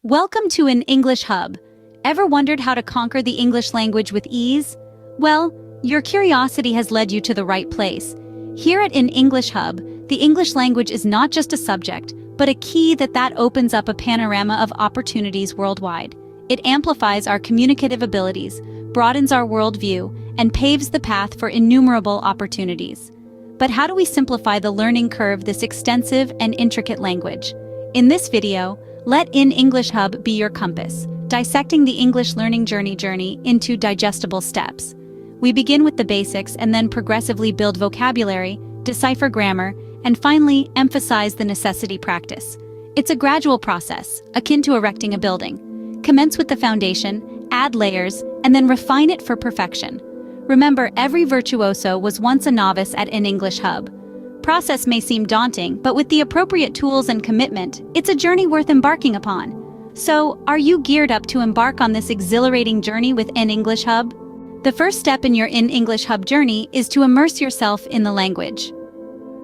Welcome to Enenglishhub. Ever wondered how to conquer the English language with ease? Well, your curiosity has led you to the right place. Here at Enenglishhub, the English language is not just a subject, but a key that opens up a panorama of opportunities worldwide. It amplifies our communicative abilities, broadens our worldview, and paves the path for innumerable opportunities. But how do we simplify the learning curve this extensive and intricate language? In this video, let Enenglishhub be your compass, dissecting the English learning journey into digestible steps. We begin with the basics and then progressively build vocabulary, decipher grammar, and finally emphasize the necessity practice. It's a gradual process, akin to erecting a building. Commence with the foundation, add layers, and then refine it for perfection. Remember, every virtuoso was once a novice at Enenglishhub. Process may seem daunting, but with the appropriate tools and commitment, it's a journey worth embarking upon. So, are you geared up to embark on this exhilarating journey with Enenglishhub? The first step in your Enenglishhub journey is to immerse yourself in the language.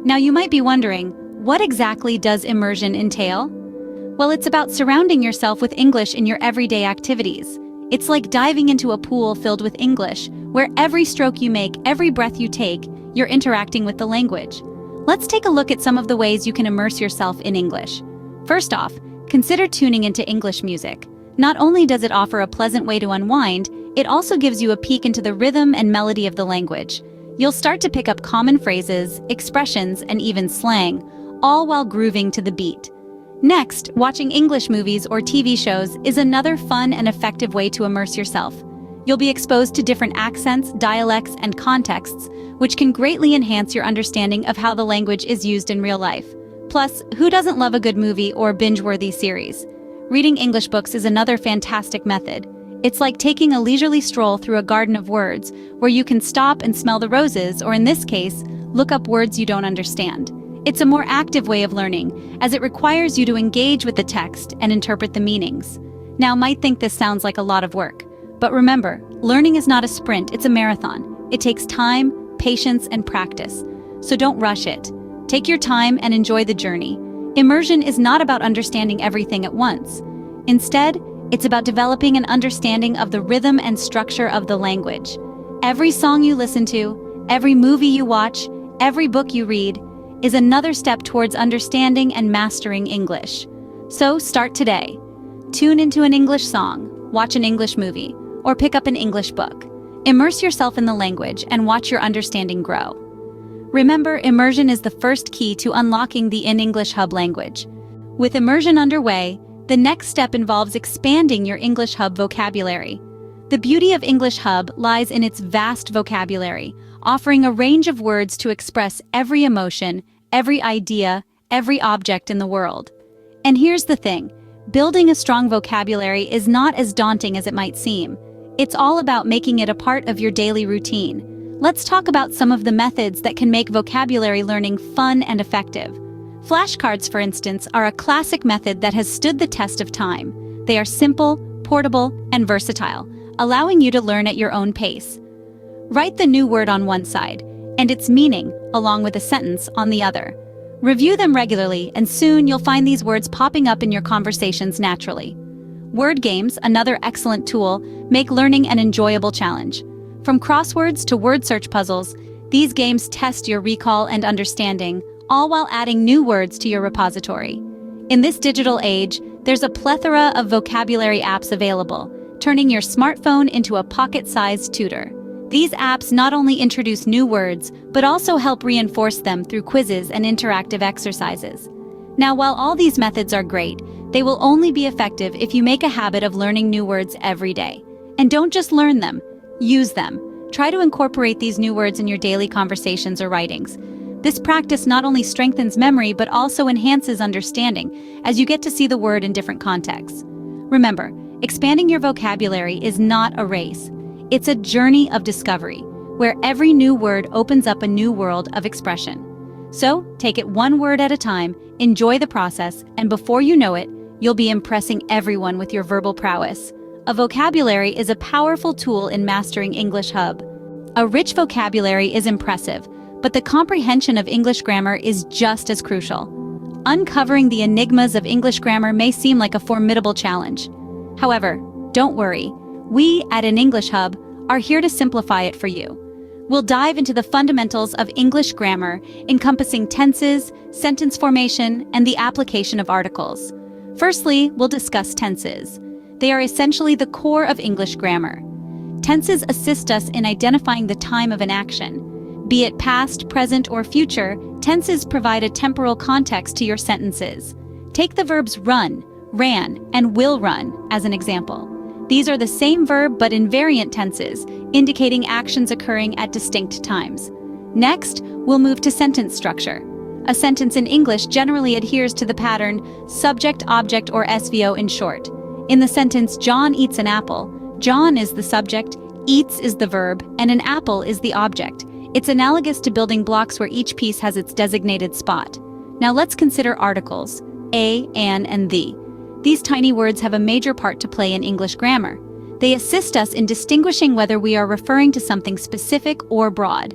Now you might be wondering, what exactly does immersion entail? Well, it's about surrounding yourself with English in your everyday activities. It's like diving into a pool filled with English, where every stroke you make, every breath you take, you're interacting with the language. Let's take a look at some of the ways you can immerse yourself in English. First off, consider tuning into English music. Not only does it offer a pleasant way to unwind, it also gives you a peek into the rhythm and melody of the language. You'll start to pick up common phrases, expressions, and even slang, all while grooving to the beat. Next, watching English movies or TV shows is another fun and effective way to immerse yourself. You'll be exposed to different accents, dialects, and contexts, which can greatly enhance your understanding of how the language is used in real life. Plus, who doesn't love a good movie or binge-worthy series? Reading English books is another fantastic method. It's like taking a leisurely stroll through a garden of words, where you can stop and smell the roses, or in this case, look up words you don't understand. It's a more active way of learning, as it requires you to engage with the text and interpret the meanings. Now, might think this sounds like a lot of work, but remember, learning is not a sprint, it's a marathon. It takes time, patience, and practice. So don't rush it. Take your time and enjoy the journey. Immersion is not about understanding everything at once. Instead, it's about developing an understanding of the rhythm and structure of the language. Every song you listen to, every movie you watch, every book you read, is another step towards understanding and mastering English. So start today. Tune into an English song, watch an English movie, or pick up an English book. Immerse yourself in the language and watch your understanding grow. Remember, immersion is the first key to unlocking the Enenglishhub language. With immersion underway, the next step involves expanding your Englishhub vocabulary. The beauty of Englishhub lies in its vast vocabulary, offering a range of words to express every emotion, every idea, every object in the world. And here's the thing, building a strong vocabulary is not as daunting as it might seem. It's all about making it a part of your daily routine. Let's talk about some of the methods that can make vocabulary learning fun and effective. Flashcards, for instance, are a classic method that has stood the test of time. They are simple, portable, and versatile, allowing you to learn at your own pace. Write the new word on one side, and its meaning, along with a sentence, on the other. Review them regularly, and soon you'll find these words popping up in your conversations naturally. Word games, another excellent tool, make learning an enjoyable challenge. From crosswords to word search puzzles, these games test your recall and understanding, all while adding new words to your repository. In this digital age, there's a plethora of vocabulary apps available, turning your smartphone into a pocket-sized tutor. These apps not only introduce new words, but also help reinforce them through quizzes and interactive exercises. Now, while all these methods are great, they will only be effective if you make a habit of learning new words every day. And don't just learn them, use them. Try to incorporate these new words in your daily conversations or writings. This practice not only strengthens memory, but also enhances understanding, as you get to see the word in different contexts. Remember, expanding your vocabulary is not a race. It's a journey of discovery, where every new word opens up a new world of expression. So, take it one word at a time, enjoy the process, and before you know it, you'll be impressing everyone with your verbal prowess. A vocabulary is a powerful tool in mastering Englishhub. A rich vocabulary is impressive, but the comprehension of English grammar is just as crucial. Uncovering the enigmas of English grammar may seem like a formidable challenge. However, don't worry. We at Enenglishhub are here to simplify it for you. We'll dive into the fundamentals of English grammar, encompassing tenses, sentence formation, and the application of articles. Firstly, we'll discuss tenses. They are essentially the core of English grammar. Tenses assist us in identifying the time of an action. Be it past, present, or future, tenses provide a temporal context to your sentences. Take the verbs run, ran, and will run as an example. These are the same verb but in variant tenses, indicating actions occurring at distinct times. Next, we'll move to sentence structure. A sentence in English generally adheres to the pattern subject, object, or SVO in short. In the sentence, John eats an apple, John is the subject, eats is the verb, and an apple is the object. It's analogous to building blocks where each piece has its designated spot. Now let's consider articles, a, an, and the. These tiny words have a major part to play in English grammar. They assist us in distinguishing whether we are referring to something specific or broad.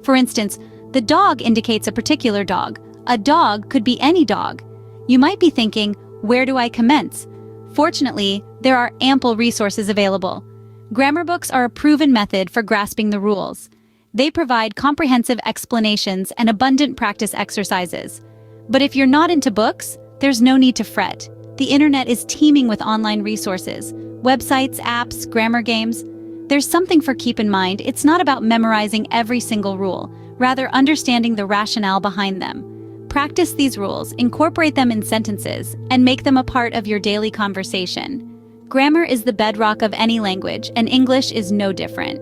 For instance, the dog indicates a particular dog. A dog could be any dog. You might be thinking, where do I commence? Fortunately, there are ample resources available. Grammar books are a proven method for grasping the rules. They provide comprehensive explanations and abundant practice exercises. But if you're not into books, there's no need to fret. The internet is teeming with online resources, websites, apps, grammar games. There's something for keep in mind. It's not about memorizing every single rule, rather understanding the rationale behind them. Practice these rules, incorporate them in sentences, and make them a part of your daily conversation. Grammar is the bedrock of any language, and English is no different.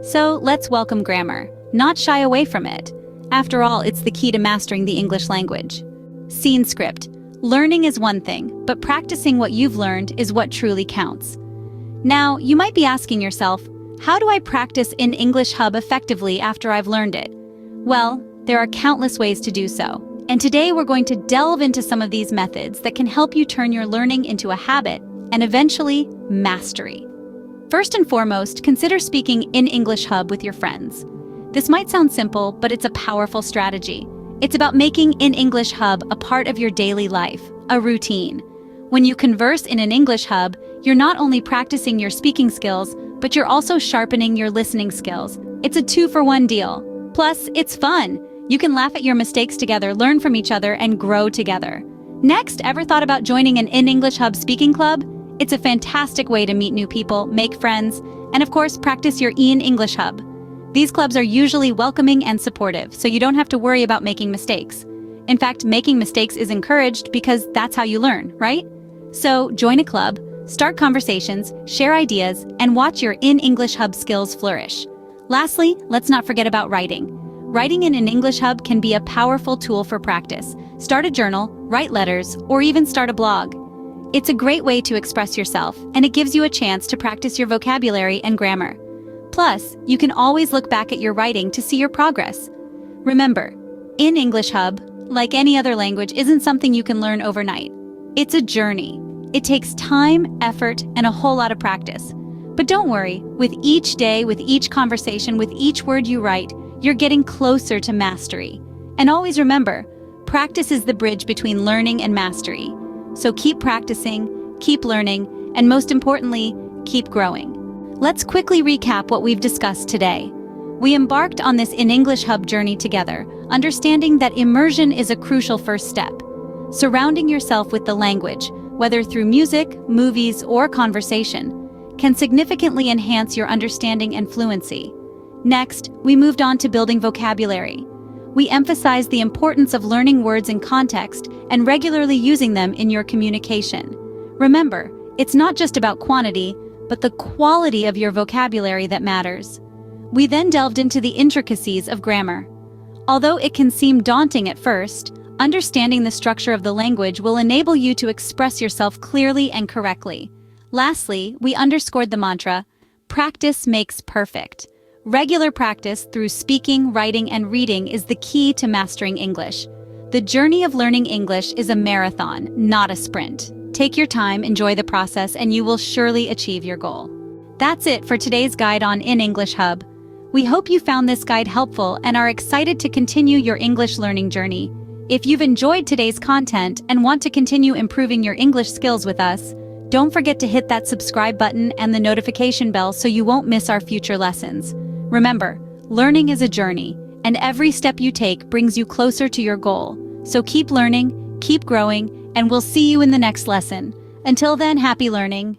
So let's welcome grammar, not shy away from it. After all, it's the key to mastering the English language. Scene script. Learning is one thing, but practicing what you've learned is what truly counts. Now, you might be asking yourself, how do I practice Enenglishhub effectively after I've learned it? Well, there are countless ways to do so. And today we're going to delve into some of these methods that can help you turn your learning into a habit and eventually mastery. First and foremost, consider speaking Enenglishhub with your friends. This might sound simple, but it's a powerful strategy. It's about making Enenglishhub a part of your daily life, a routine. When you converse in Enenglishhub, you're not only practicing your speaking skills, but you're also sharpening your listening skills. It's a 2-for-1 deal. Plus, it's fun. You can laugh at your mistakes together, learn from each other, and grow together. Next, ever thought about joining an Enenglishhub speaking club? It's a fantastic way to meet new people, make friends, and of course, practice your Enenglishhub. These clubs are usually welcoming and supportive, so you don't have to worry about making mistakes. In fact, making mistakes is encouraged because that's how you learn, right? So join a club, start conversations, share ideas, and watch your Enenglishhub skills flourish. Lastly, let's not forget about writing. Writing in Enenglishhub can be a powerful tool for practice. Start a journal, write letters, or even start a blog. It's a great way to express yourself, and it gives you a chance to practice your vocabulary and grammar. Plus, you can always look back at your writing to see your progress. Remember, Enenglishhub, like any other language, isn't something you can learn overnight. It's a journey. It takes time, effort, and a whole lot of practice. But don't worry, with each day, with each conversation, with each word you write, you're getting closer to mastery. And always remember, practice is the bridge between learning and mastery. So keep practicing, keep learning, and most importantly, keep growing. Let's quickly recap what we've discussed today. We embarked on this Enenglishhub journey together, understanding that immersion is a crucial first step. Surrounding yourself with the language, whether through music, movies, or conversation, can significantly enhance your understanding and fluency. Next, we moved on to building vocabulary. We emphasized the importance of learning words in context and regularly using them in your communication. Remember, it's not just about quantity, but the quality of your vocabulary that matters. We then delved into the intricacies of grammar. Although it can seem daunting at first, understanding the structure of the language will enable you to express yourself clearly and correctly. Lastly, we underscored the mantra, practice makes perfect. Regular practice through speaking, writing, and reading is the key to mastering English. The journey of learning English is a marathon, not a sprint. Take your time, enjoy the process, and you will surely achieve your goal. That's it for today's guide on Enenglishhub. We hope you found this guide helpful and are excited to continue your English learning journey. If you've enjoyed today's content and want to continue improving your English skills with us, don't forget to hit that subscribe button and the notification bell so you won't miss our future lessons. Remember, learning is a journey, and every step you take brings you closer to your goal. So keep learning, keep growing, and we'll see you in the next lesson. Until then, happy learning.